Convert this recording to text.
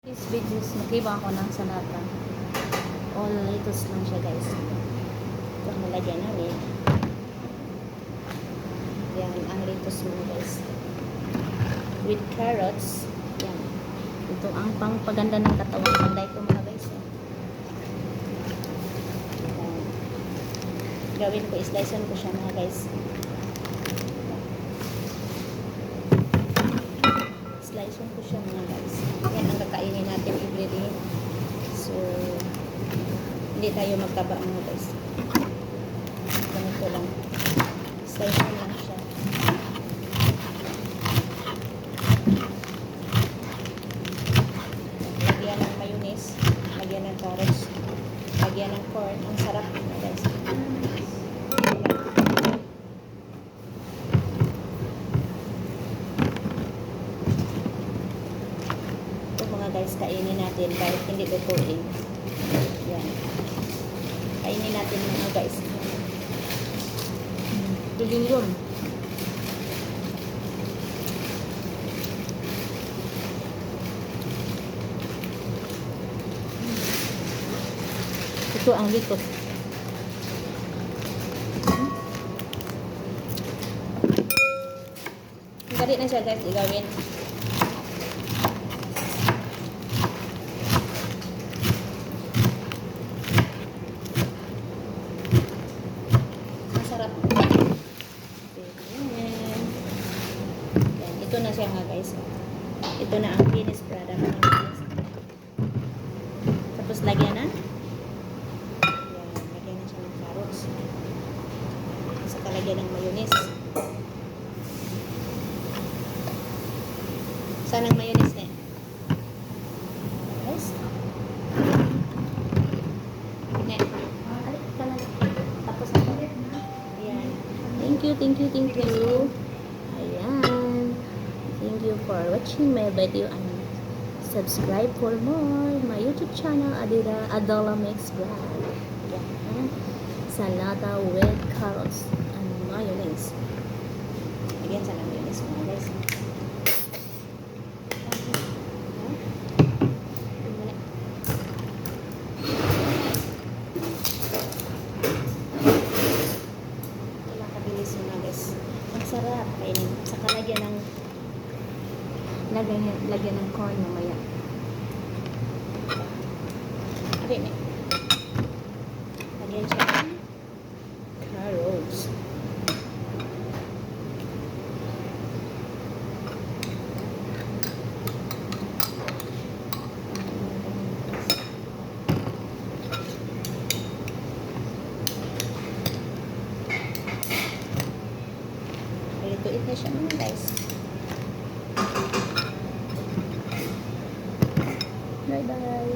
This videos, magkiba ako ng salata. All lettuce lang siya guys. Ito ang nalagyan namin. Yan, ang lettuce mo guys. With carrots. Yan. Ito ang pangpaganda ng katawan. Panday ko mga guys. Yan. Gawin ko, slicean ko siya mga guys. Slicean ko siya mga guys. Yan ang kakainin natin everyday. So, hindi tayo magtaba mga guys. Ganito lang. Slicean lang siya. Lagyan ng mayonnaise. Lagyan ng carrots. Lagyan ng corn. Ang sarap mga guys. Guys, kainin natin kahit hindi tutuin. Yan. Kainin natin mga guys. Duling yun. Ito ang litos. Dali na siya guys, igawin. Ito na siya nga guys. Ito na ang finished product. Tapos lagyan na. Yan, lagyan na siya ng carrots. Saka lagyan ng mayonnaise. Saan ang mayonnaise na? Guys. Tapos ako. Ayan. Thank you. Ayan. Thank you for watching my video and subscribe for more my YouTube channel Adola Mix Vlog. Yeah. Salata with carrots and mayonnaise. Again, sana mayonnaise mga guys. Nakabilis mga guys. Ang sarap kainin. Saka lagyan ng corn mamaya. Arin eh. Lagyan siya ng carrots. Ito na siya mga guys. Bye bye.